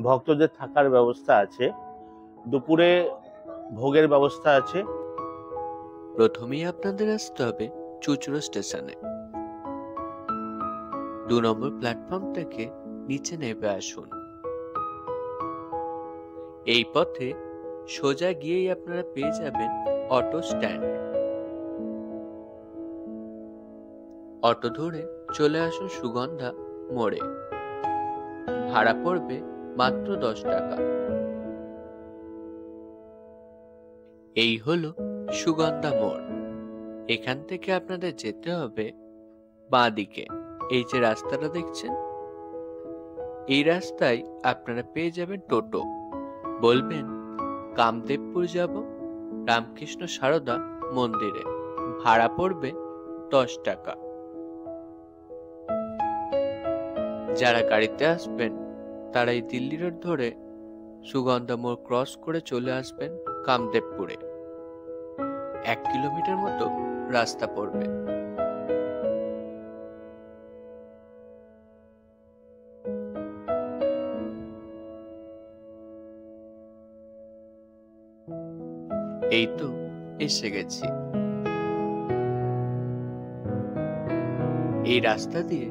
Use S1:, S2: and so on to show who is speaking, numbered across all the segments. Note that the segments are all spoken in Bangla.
S1: ভক্তদের থাকার ব্যবস্থা আছে, দুপুরে ভোগের ব্যবস্থা আছে।
S2: প্রথমেই আপনাদের আসতে হবে চুঁচুড়া স্টেশনে। 2 নম্বর প্ল্যাটফর্ম থেকে নিচে নেমে আসুন। এই পথে সোজা গিয়েই আপনারা পেয়ে যাবেন অটো স্ট্যান্ড। অটো ধরে চলে আসুন সুগন্ধা মোড়ে। ভাড়া পড়বে মাত্র 10 টাকা। এই হলো সুগন্ধা মোড়। এখান থেকে আপনাদের যেতে হবে বাঁ দিকে। এই যে রাস্তাটা দেখছেন, এই রাস্তায় আপনারা পেয়ে যাবেন টোটো। বলবেন কামদেবপুর যাব, রামকৃষ্ণ সারদা মন্দিরে। ভাড়া পড়বে 10 টাকা। যারা গাড়িতে আসবেন তারা এই দিল্লি রোড ধরে সুগন্ধা মোড় ক্রস করে চলে আসবেন কামদেবপুরে। 1 কিলোমিটার মতো রাস্তা পড়বে। এই তো এসে গেছি। এই রাস্তা দিয়ে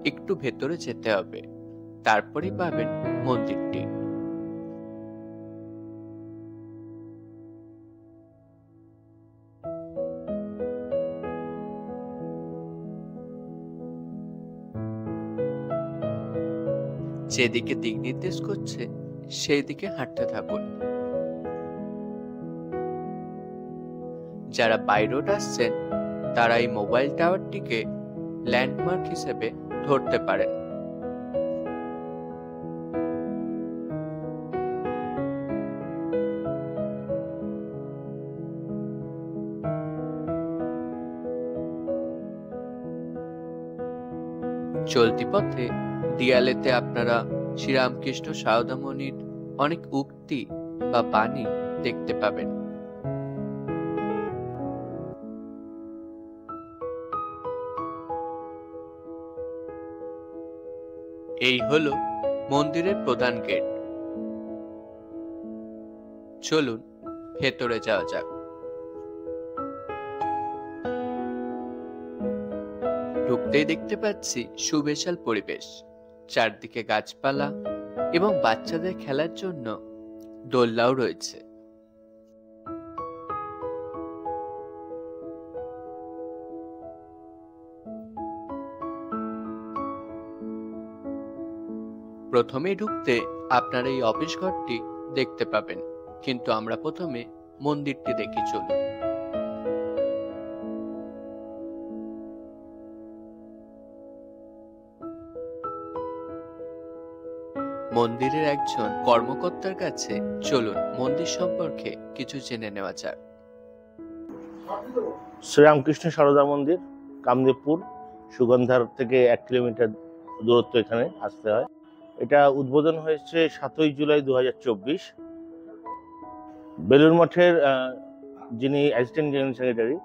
S2: একটু ভেতরে যেতে হবে, তারপরেই পাবেন মন্দিরটি। যেদিকে দিক নির্দেশ করছে সেই দিকে হাঁটতে থাকুন। যারা বাই রোড আসছেন তারা এই মোবাইল টাওয়ারটিকে ল্যান্ডমার্ক হিসেবে ধরতে পারেন। চলতি পথে দেয়ালেতে আপনারা শ্রীরামকৃষ্ণ সারদা মুনির অনেক উক্তি বা বাণী দেখতে পাবেন। এই হলো মন্দিরের প্রধান গেট। চলুন ভেতরে যাওয়া যাক। ঢুকতেই দেখতে পাচ্ছি সুবিশাল পরিবেশ। চারদিকে গাছপালা এবং বাচ্চাদের খেলার জন্য দোলনাও রয়েছে। প্রথমে ঢুকতে আপনারা এই অফিস ঘরটি দেখতে পাবেন, কিন্তু আমরা প্রথমে মন্দিরটি দেখি। চলুন। মন্দিরের একজন কর্মকর্তার কাছে চলুন মন্দির সম্পর্কে কিছু জেনে নেওয়া যাক।
S1: শ্রীরামকৃষ্ণ সারদা মন্দির, কামদেবপুর, সুগন্ধার থেকে 1 কিলোমিটার দূরত্ব এখানে আসতে হয়। এটা উদ্বোধন হয়েছে 7ই জুলাই 2024। বেলুড় মঠের যিনি অ্যাসিস্ট্যান্ট জেনারেল সেক্রেটারি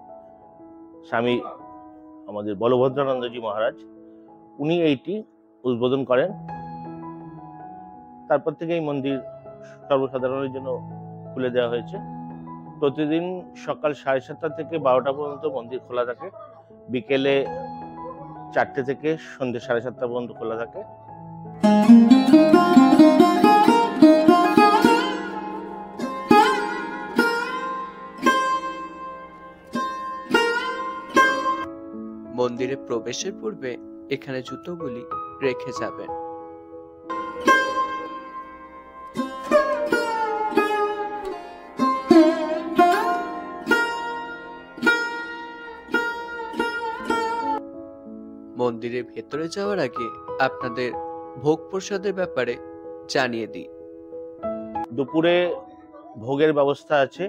S1: স্বামী আমাদের বলভদ্রানন্দজি মহারাজ, উনি এইটি উদ্বোধন করেন। তারপর থেকে এই মন্দির সর্বসাধারণের জন্য খুলে দেওয়া হয়েছে। প্রতিদিন সকাল 7:30 থেকে 12টা পর্যন্ত মন্দির খোলা থাকে। বিকেলে 4টে থেকে সন্ধ্যে 7:30 পর্যন্ত খোলা থাকে।
S2: মন্দিরে প্রবেশের পূর্বে এখানে জুতোগুলি রেখে যাবেন। মন্দিরের ভেতরে যাওয়ার আগে আপনাদের ভোগ প্রসাদের ব্যাপারে জানিয়ে দিই।
S1: দুপুরে ভোগের ব্যবস্থা আছে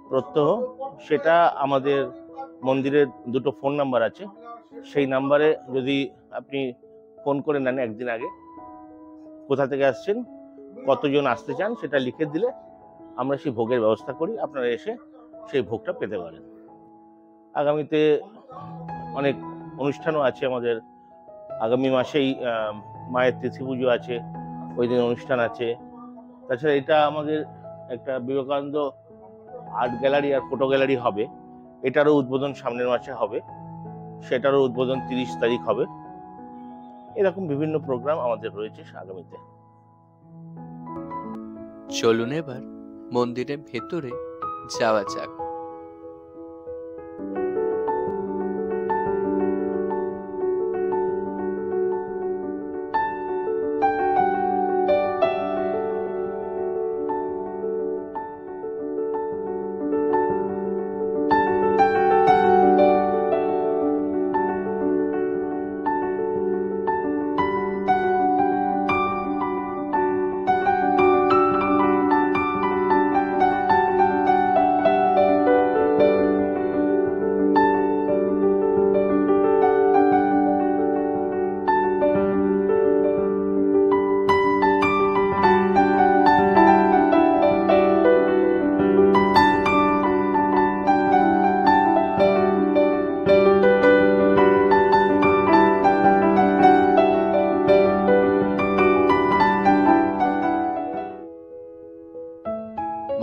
S1: প্রত্যহ। সেটা আমাদের মন্দিরের 2টো ফোন নাম্বার আছে। সেই নাম্বারে যদি আপনি ফোন করে নেন একদিন আগে, কোথা থেকে আসছেন, কতজন আসতে চান, সেটা লিখে দিলে আমরা সেই ভোগের ব্যবস্থা করি। আপনারা এসে সেই ভোগটা পেতে পারেন। আগামীতে অনেক অনুষ্ঠানও আছে আমাদের। আগামী মাসেই মায়ের তিথি পুজো আছে, ওই দিন অনুষ্ঠান আছে। তাছাড়া এটা আমাদের একটা বিবেকানন্দ আর্ট গ্যালারি আর ফটো গ্যালারি হবে, এটারও উদ্বোধন সামনের মাসে হবে, সেটারও উদ্বোধন 30 তারিখ হবে। এরকম বিভিন্ন প্রোগ্রাম আমাদের রয়েছে আগামীতে।
S2: চলুন এবার মন্দিরের ভেতরে যাওয়া যাক।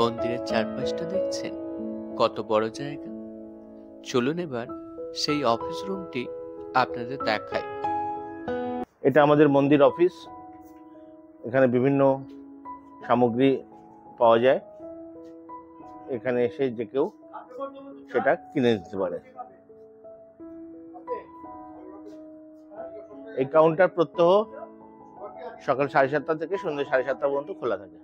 S2: মন্দিরের চারপাশটা দেখছেন কত বড় জায়গা। চলুন এবার সেই অফিস রুমটি আপনাদের দেখাই।
S1: এটা আমাদের মন্দির অফিস, এখানে বিভিন্ন সামগ্রী পাওয়া যায়, এখানে এসে যে কেউ সেটা কিনে নিতে পারে। এই কাউন্টার প্রত্যহ সকাল 7:30 থেকে সন্ধ্যে 7:30 পর্যন্ত খোলা থাকে।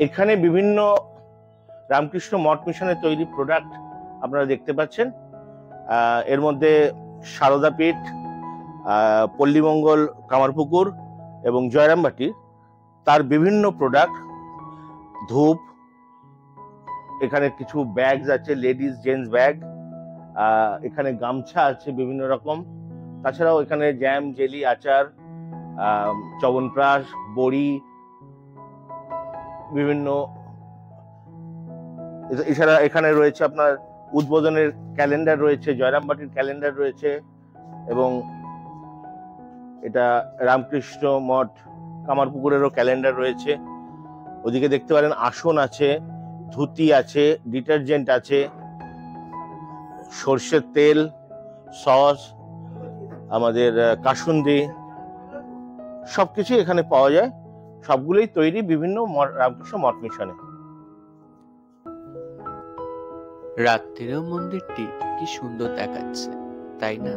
S1: এখানে বিভিন্ন রামকৃষ্ণ মঠ মিশনের তৈরি প্রোডাক্ট আপনারা দেখতে পাচ্ছেন। এর মধ্যে সারদা পীঠ, পল্লীমঙ্গল কামারপুকুর এবং জয়রামবাটি তার বিভিন্ন প্রোডাক্ট, ধূপ, এখানে কিছু ব্যাগস আছে, লেডিস জেন্টস ব্যাগ, এখানে গামছা আছে বিভিন্ন রকম। তাছাড়াও এখানে জ্যাম, জেলি, আচার, চবনপ্রাশ, বড়ি, বিভিন্ন। এছাড়া এখানে রয়েছে আপনার উদ্বোধনের ক্যালেন্ডার রয়েছে, জয়রামবাটির ক্যালেন্ডার রয়েছে, এবং এটা রামকৃষ্ণ মঠ কামারপুকুরেরও ক্যালেন্ডার রয়েছে। ওদিকে দেখতে পারেন আসন আছে, ধুতি আছে, ডিটারজেন্ট আছে, সর্ষের তেল, সস, আমাদের কাসুন্দি, সবকিছু এখানে পাওয়া যায়। সবগুলোই তৈরি বিভিন্ন রামকৃষ্ণ মঠ মিশনে।
S2: রাত্রিরেও মন্দিরটি কি সুন্দর দেখাচ্ছে, তাই না?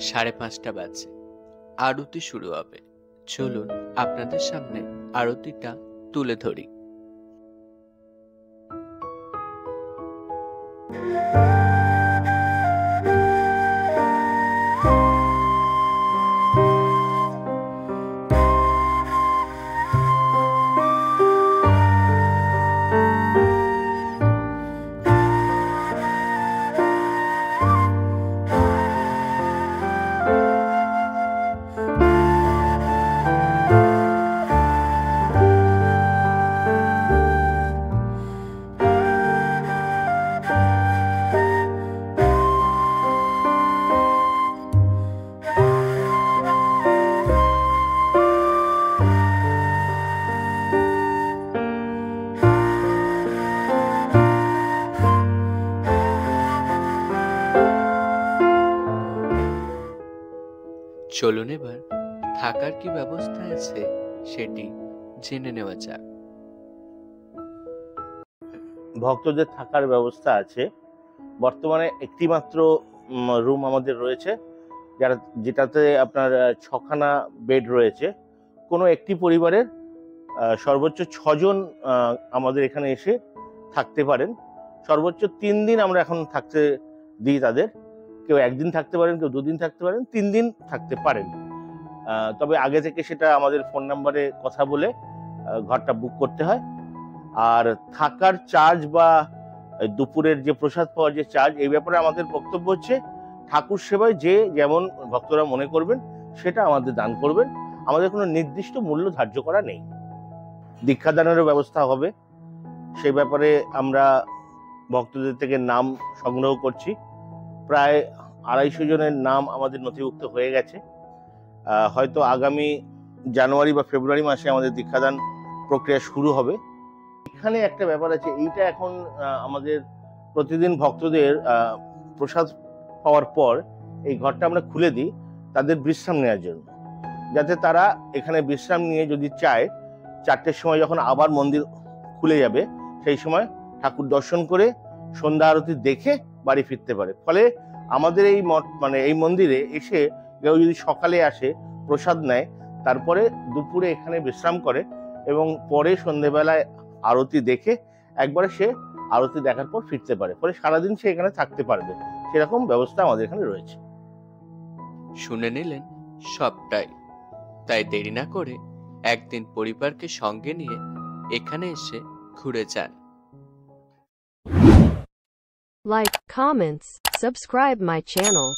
S2: 5:30 বাজে, আরতি শুরু হবে। চলুন আপনাদের সামনে আরতিটা তুলে ধরি। চলুন এবার থাকার কি ব্যবস্থা আছে সেটি জেনে নেওয়া যাক।
S1: ভক্তদের থাকার ব্যবস্থা আছে। বর্তমানে একটি মাত্র রুম আমাদের রয়েছে, যেটাতে আপনার 6খানা বেড রয়েছে। কোনো একটি পরিবারের সর্বোচ্চ 6 জন আমাদের এখানে এসে থাকতে পারেন। সর্বোচ্চ 3 দিন আমরা এখন থাকতে দিই তাদের। কেউ 1 দিন থাকতে পারেন, কেউ 2 দিন থাকতে পারেন, 3 দিন থাকতে পারেন। তবে আগে থেকে সেটা আমাদের ফোন নাম্বারে কথা বলে ঘরটা বুক করতে হয়। আর থাকার চার্জ বা দুপুরের যে প্রসাদ পাওয়ার যে চার্জ, এই ব্যাপারে আমাদের বক্তব্য হচ্ছে ঠাকুর সেবায় যে যেমন ভক্তরা মনে করবেন সেটা আমাদের দান করবেন। আমাদের কোনো নির্দিষ্ট মূল্য ধার্য করা নেই। দীক্ষাদানেরও ব্যবস্থা হবে, সেই ব্যাপারে আমরা ভক্তদের থেকে নাম সংগ্রহ করছি। প্রায় 250 জনের নাম আমাদের নথিভুক্ত হয়ে গেছে। হয়তো আগামী জানুয়ারি বা ফেব্রুয়ারি মাসে আমাদের দীক্ষাদান প্রক্রিয়া শুরু হবে। এখানে একটা ব্যাপার আছে, এইটা এখন আমাদের প্রতিদিন ভক্তদের প্রসাদ পাওয়ার পর এই ঘরটা আমরা খুলে দিই তাদের বিশ্রাম নেওয়ার জন্য, যাতে তারা এখানে বিশ্রাম নিয়ে যদি চায় 4টের সময় যখন আবার মন্দির খুলে যাবে সেই সময় ঠাকুর দর্শন করে সন্ধ্যা আরতি দেখে বাড়ি ফিরতে পারে। ফলে আমাদের এই এই মন্দিরে এসে কেউ যদি সকালে আসে প্রসাদ নেয়, তারপরে দুপুরে এখানে বিশ্রাম করে এবং পরে সন্ধেবেলায় আরতি দেখে একবারে সে আরতি দেখার পর ফিরতে পারে। ফলে সারাদিন সে এখানে থাকতে পারবে, সেরকম ব্যবস্থা আমাদের এখানে রয়েছে।
S2: শুনে নিলেন সবটাই, তাই দেরি না করে একদিন পরিবারকে সঙ্গে নিয়ে এখানে এসে ঘুরে যান।
S3: Like, comments, subscribe my channel.